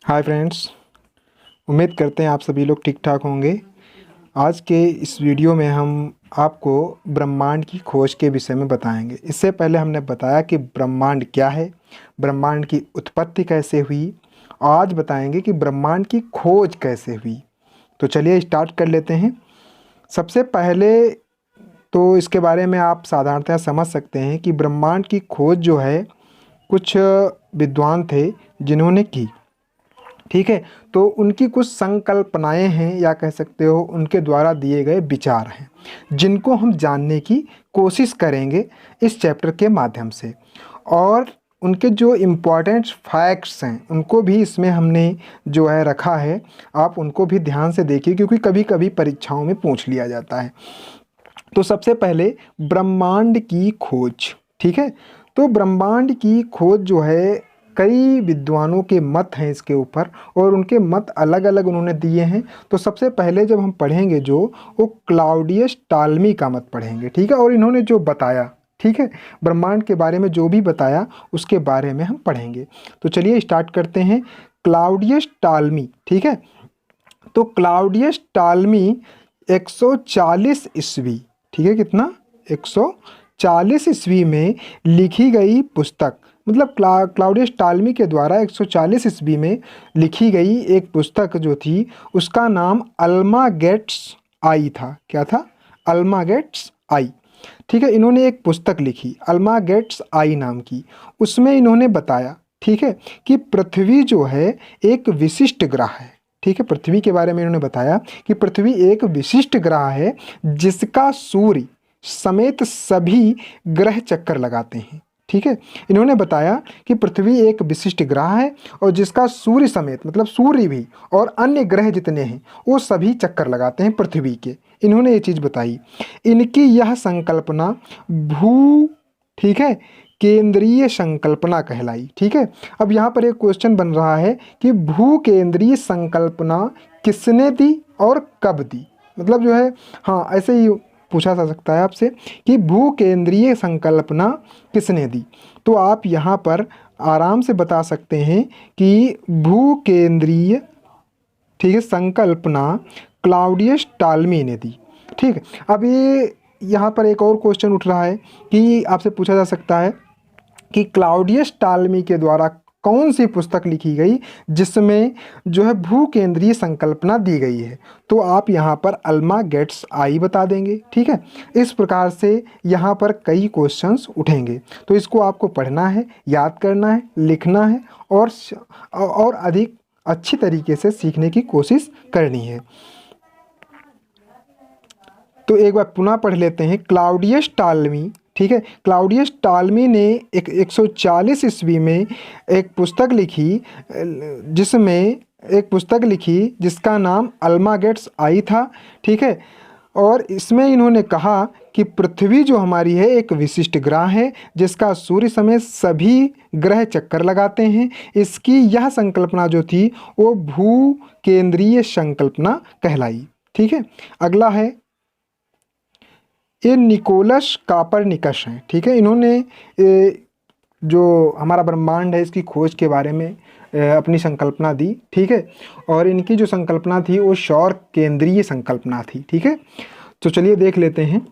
Hi friends, उम्मीद करते हैं आप सभी लोग ठीक ठाक होंगे। आज के इस वीडियो में हम आपको ब्रह्मांड की खोज के विषय में बताएंगे। इससे पहले हमने बताया कि ब्रह्मांड क्या है, ब्रह्मांड की उत्पत्ति कैसे हुई। आज बताएंगे कि ब्रह्मांड की खोज कैसे हुई। तो चलिए स्टार्ट कर लेते हैं। सबसे पहले तो इसके बारे में आप साधारणतः समझ सकते हैं कि ब्रह्मांड की खोज जो है कुछ विद्वान थे जिन्होंने की। ठीक है, तो उनकी कुछ संकल्पनाएं हैं या कह सकते हो उनके द्वारा दिए गए विचार हैं, जिनको हम जानने की कोशिश करेंगे इस चैप्टर के माध्यम से। और उनके जो इम्पोर्टेंट फैक्ट्स हैं उनको भी इसमें हमने जो है रखा है। आप उनको भी ध्यान से देखिए, क्योंकि कभी कभी परीक्षाओं में पूछ लिया जाता है। तो सबसे पहले ब्रह्मांड की खोज। ठीक है, तो ब्रह्मांड की खोज जो है कई विद्वानों के मत हैं इसके ऊपर, और उनके मत अलग अलग उन्होंने दिए हैं। तो सबसे पहले जब हम पढ़ेंगे वो क्लाउडियस टालमी का मत पढ़ेंगे। ठीक है, और इन्होंने जो बताया, ठीक है, ब्रह्मांड के बारे में जो भी बताया उसके बारे में हम पढ़ेंगे। तो चलिए स्टार्ट करते हैं। क्लाउडियस टालमी, ठीक है, तो क्लाउडियस टालमी 140 ईस्वी, ठीक है, कितना 140 ईस्वी में लिखी गई पुस्तक, मतलब क्लाउडियस टालमी के द्वारा 140 ईस्वी में लिखी गई एक पुस्तक जो थी उसका नाम अल्मागेट्स आई था। क्या था? अल्मागेट्स आई। ठीक है, इन्होंने एक पुस्तक लिखी अल्मागेट्स आई नाम की। उसमें इन्होंने बताया, ठीक है, कि पृथ्वी जो है एक विशिष्ट ग्रह है। ठीक है, पृथ्वी के बारे में इन्होंने बताया कि पृथ्वी एक विशिष्ट ग्रह है जिसका सूर्य समेत सभी ग्रह चक्कर लगाते हैं। ठीक है, इन्होंने बताया कि पृथ्वी एक विशिष्ट ग्रह है और जिसका सूर्य समेत, मतलब सूर्य भी और अन्य ग्रह जितने हैं वो सभी चक्कर लगाते हैं पृथ्वी के। इन्होंने ये चीज़ बताई। इनकी यह संकल्पना भू, ठीक है, केंद्रीय संकल्पना कहलाई। ठीक है, अब यहाँ पर एक क्वेश्चन बन रहा है कि भू केंद्रीय संकल्पना किसने दी और कब दी। मतलब जो है, हाँ, ऐसे ही पूछा जा सकता है आपसे कि भू केंद्रीय संकल्पना किसने दी। तो आप यहाँ पर आराम से बता सकते हैं कि भू केंद्रीय, ठीक है, संकल्पना क्लाउडियस टालमी ने दी। ठीक है, अब ये यहाँ पर एक और क्वेश्चन उठ रहा है कि आपसे पूछा जा सकता है कि क्लाउडियस टालमी के द्वारा कौन सी पुस्तक लिखी गई जिसमें जो है भू केंद्रीय संकल्पना दी गई है। तो आप यहाँ पर अल्मागेट्स आई बता देंगे। ठीक है, इस प्रकार से यहाँ पर कई क्वेश्चंस उठेंगे। तो इसको आपको पढ़ना है, याद करना है, लिखना है और अधिक अच्छी तरीके से सीखने की कोशिश करनी है। तो एक बार पुनः पढ़ लेते हैं। क्लाउडियस टालमी, ठीक है, क्लाउडियस टालमी ने 140 ईस्वी में एक पुस्तक लिखी जिसका नाम अल्मागेट्स आई था। ठीक है, और इसमें इन्होंने कहा कि पृथ्वी जो हमारी है एक विशिष्ट ग्रह है जिसका सूर्य समेत सभी ग्रह चक्कर लगाते हैं। इसकी यह संकल्पना जो थी वो भू केंद्रीय संकल्पना कहलाई। ठीक है, अगला है, ये निकोलस कापरनिकस हैं। ठीक है, इन्होंने जो हमारा ब्रह्मांड है इसकी खोज के बारे में अपनी संकल्पना दी। ठीक है, और इनकी जो संकल्पना थी वो सौर केंद्रीय संकल्पना थी। ठीक है, तो चलिए देख लेते हैं।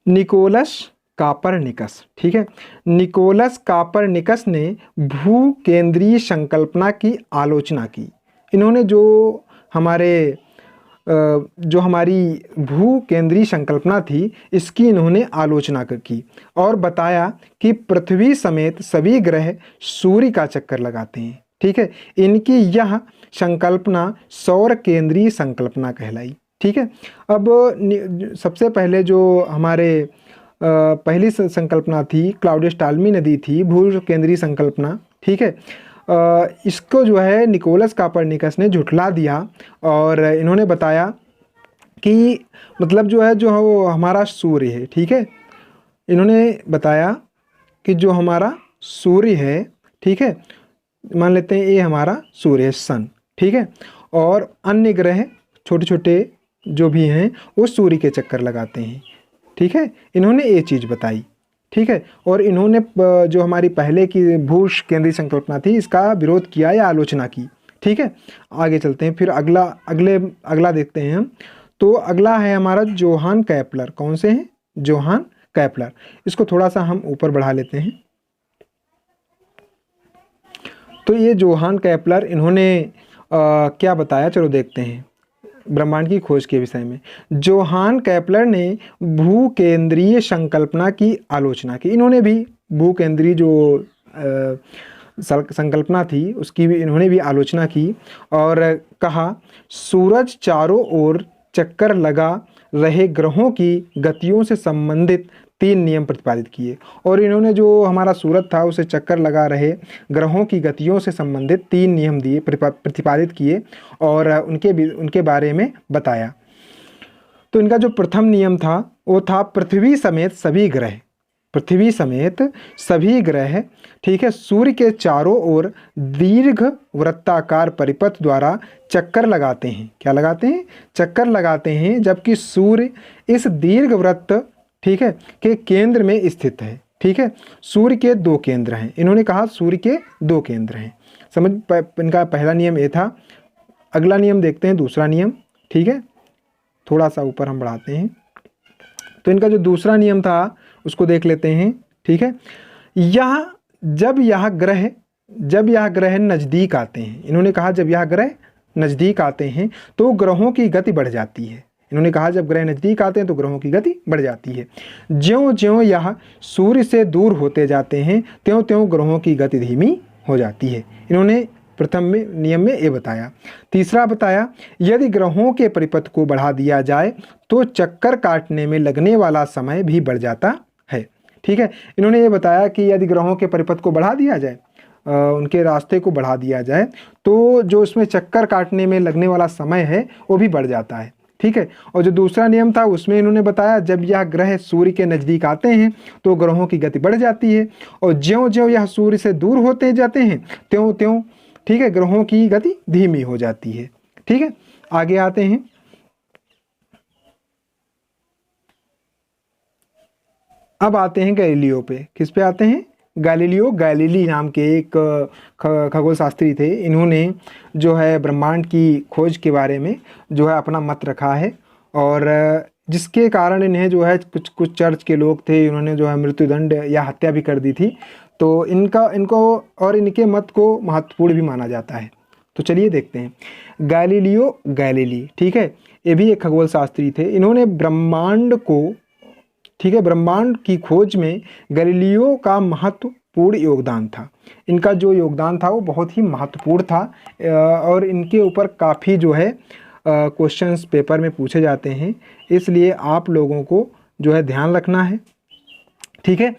निकोलस कापरनिकस, ठीक है, निकोलस कापरनिकस ने भू केंद्रीय संकल्पना की आलोचना की। इन्होंने जो हमारी भू केंद्रीय संकल्पना थी इसकी इन्होंने आलोचना की और बताया कि पृथ्वी समेत सभी ग्रह सूर्य का चक्कर लगाते हैं। ठीक है, इनकी यह संकल्पना सौर केंद्रीय संकल्पना कहलाई। ठीक है, अब सबसे पहले जो हमारे पहली संकल्पना थी क्लाउडियस टालमी ने दी थी, भू केंद्रीय संकल्पना। ठीक है, इसको जो है निकोलस कापरनिकस ने झुठला दिया और इन्होंने बताया कि मतलब जो है वो हमारा सूर्य है। ठीक है, इन्होंने बताया कि जो हमारा सूर्य है, ठीक है, मान लेते हैं ये हमारा सूर्य है, सन। ठीक है, और अन्य ग्रह छोटे छोटे जो भी हैं वो सूर्य के चक्कर लगाते हैं। ठीक है, इन्होंने ये चीज़ बताई। ठीक है। और इन्होंने जो हमारी पहले की भूश केंद्रीय संकल्पना थी इसका विरोध किया या आलोचना की। ठीक है, आगे चलते हैं। फिर अगला देखते हैं हम। तो अगला है हमारा जोहान केपलर। कौन से हैं? Johann Kepler. इसको थोड़ा सा हम ऊपर बढ़ा लेते हैं। तो ये जोहान केपलर इन्होंने क्या बताया, चलो देखते हैं ब्रह्मांड की खोज के विषय में। जोहान केपलर ने भूकेंद्रीय संकल्पना की आलोचना की। इन्होंने भी भूकेंद्रीय जो संकल्पना थी उसकी भी इन्होंने भी आलोचना की और कहा सूरज चारों ओर चक्कर लगा रहे ग्रहों की गतियों से संबंधित 3 नियम प्रतिपादित किए। और इन्होंने जो हमारा सूरज था उसे चक्कर लगा रहे ग्रहों की गतियों से संबंधित 3 नियम दिए, प्रतिपादित किए और उनके बारे में बताया। तो इनका जो प्रथम नियम था वो था पृथ्वी समेत सभी ग्रह, पृथ्वी समेत सभी ग्रह, ठीक है, सूर्य के चारों ओर दीर्घ वृत्ताकार परिपथ द्वारा चक्कर लगाते हैं। क्या लगाते हैं? चक्कर लगाते हैं, जबकि सूर्य इस दीर्घ वृत्त, ठीक है, के केंद्र में स्थित है। ठीक है, सूर्य के 2 केंद्र हैं। इन्होंने कहा सूर्य के 2 केंद्र हैं। समझ, इनका पहला नियम ये था। अगला नियम देखते हैं, दूसरा नियम। ठीक है, थोड़ा सा ऊपर हम बढ़ाते हैं। तो इनका जो दूसरा नियम था उसको देख लेते हैं। ठीक है, जब यह ग्रह नज़दीक आते हैं, इन्होंने कहा जब यह ग्रह नज़दीक आते हैं तो ग्रहों की गति बढ़ जाती है। इन्होंने कहा जब ग्रह नज़दीक आते हैं तो ग्रहों की गति बढ़ जाती है। ज्यों-ज्यों यह सूर्य से दूर होते जाते हैं त्यों-त्यों ग्रहों की गति धीमी हो जाती है। इन्होंने प्रथम नियम में ये बताया। तीसरा बताया यदि ग्रहों के परिपथ को बढ़ा दिया जाए तो चक्कर काटने में लगने वाला समय भी बढ़ जाता है। ठीक है, इन्होंने ये बताया कि यदि ग्रहों के परिपथ को बढ़ा दिया जाए, उनके रास्ते को बढ़ा दिया जाए तो जो उसमें चक्कर काटने में लगने वाला समय है वो भी बढ़ जाता है। ठीक है, और जो दूसरा नियम था उसमें इन्होंने बताया जब यह ग्रह सूर्य के नज़दीक आते हैं तो ग्रहों की गति बढ़ जाती है और ज्यों-ज्यों यह सूर्य से दूर होते जाते हैं त्यों-त्यों, ठीक है, ग्रहों की गति धीमी हो जाती है। ठीक है, आगे आते हैं। अब आते हैं गैलीलियो पे। किस पे आते हैं? गैलीलियो गैलीली नाम के एक खगोल शास्त्री थे। इन्होंने जो है ब्रह्मांड की खोज के बारे में जो है अपना मत रखा है और जिसके कारण इन्हें जो है कुछ चर्च के लोग थे, उन्होंने जो है मृत्युदंड या हत्या भी कर दी थी। तो इनको और इनके मत को महत्वपूर्ण भी माना जाता है। तो चलिए देखते हैं। गैलीलियो गैलीली, ठीक है, ये भी एक खगोल शास्त्री थे। इन्होंने ब्रह्मांड को, ठीक है, ब्रह्मांड की खोज में गैलीलियो का महत्वपूर्ण योगदान था। इनका जो योगदान था वो बहुत ही महत्वपूर्ण था और इनके ऊपर काफ़ी जो है क्वेश्चंस पेपर में पूछे जाते हैं, इसलिए आप लोगों को जो है ध्यान रखना है। ठीक है,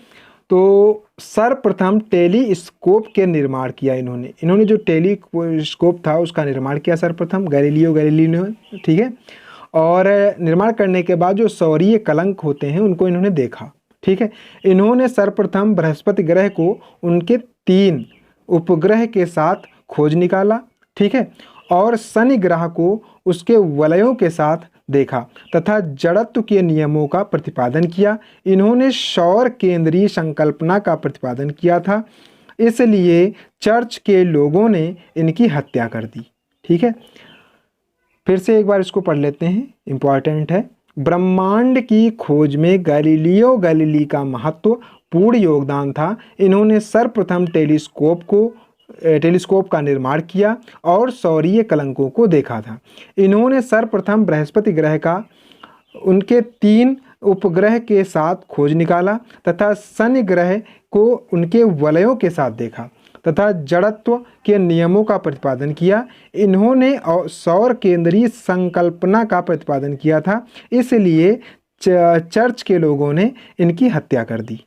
तो सर्वप्रथम टेलीस्कोप के निर्माण किया इन्होंने जो टेलीस्कोप था उसका निर्माण किया सर्वप्रथम गैलीलियो गैलीली ने। ठीक है, और निर्माण करने के बाद जो सौरीय कलंक होते हैं उनको इन्होंने देखा। ठीक है, इन्होंने सर्वप्रथम बृहस्पति ग्रह को उनके 3 उपग्रह के साथ खोज निकाला। ठीक है, और शनि ग्रह को उसके वलयों के साथ देखा तथा जड़त्व के नियमों का प्रतिपादन किया। इन्होंने सौर केंद्रीय संकल्पना का प्रतिपादन किया था, इसलिए चर्च के लोगों ने इनकी हत्या कर दी। ठीक है, फिर से एक बार इसको पढ़ लेते हैं, इम्पॉर्टेंट है। ब्रह्मांड की खोज में गैलीलियो गैलीली का महत्वपूर्ण योगदान था। इन्होंने सर्वप्रथम टेलीस्कोप का निर्माण किया और सौरीय कलंकों को देखा था। इन्होंने सर्वप्रथम बृहस्पति ग्रह का उनके 3 उपग्रह के साथ खोज निकाला तथा शनि ग्रह को उनके वलयों के साथ देखा तथा जड़त्व के नियमों का प्रतिपादन किया। इन्होंने सौर केंद्रीय संकल्पना का प्रतिपादन किया था, इसलिए चर्च के लोगों ने इनकी हत्या कर दी।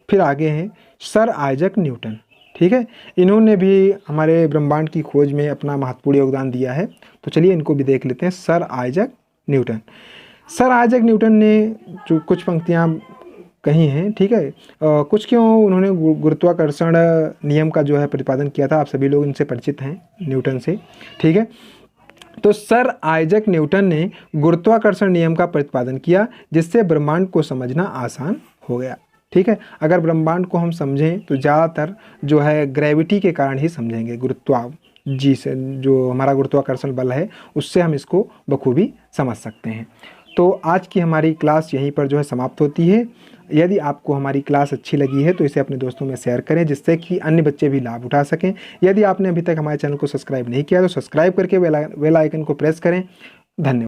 फिर आगे हैं सर आइजक न्यूटन। ठीक है, इन्होंने भी हमारे ब्रह्मांड की खोज में अपना महत्वपूर्ण योगदान दिया है। तो चलिए इनको भी देख लेते हैं। Sir Isaac Newton. Sir Isaac Newton ने जो कुछ पंक्तियाँ कही हैं, ठीक है, कुछ क्यों उन्होंने गुरुत्वाकर्षण नियम का जो है प्रतिपादन किया था। आप सभी लोग इनसे परिचित हैं, न्यूटन से। ठीक है, तो सर आइजैक न्यूटन ने गुरुत्वाकर्षण नियम का प्रतिपादन किया, जिससे ब्रह्मांड को समझना आसान हो गया। ठीक है, अगर ब्रह्मांड को हम समझें तो ज़्यादातर जो है ग्रेविटी के कारण ही समझेंगे, जी से जो हमारा गुरुत्वाकर्षण बल है उससे हम इसको बखूबी समझ सकते हैं। तो आज की हमारी क्लास यहीं पर जो है समाप्त होती है। यदि आपको हमारी क्लास अच्छी लगी है तो इसे अपने दोस्तों में शेयर करें, जिससे कि अन्य बच्चे भी लाभ उठा सकें। यदि आपने अभी तक हमारे चैनल को सब्सक्राइब नहीं किया तो सब्सक्राइब करके बेल आइकन को प्रेस करें। धन्यवाद।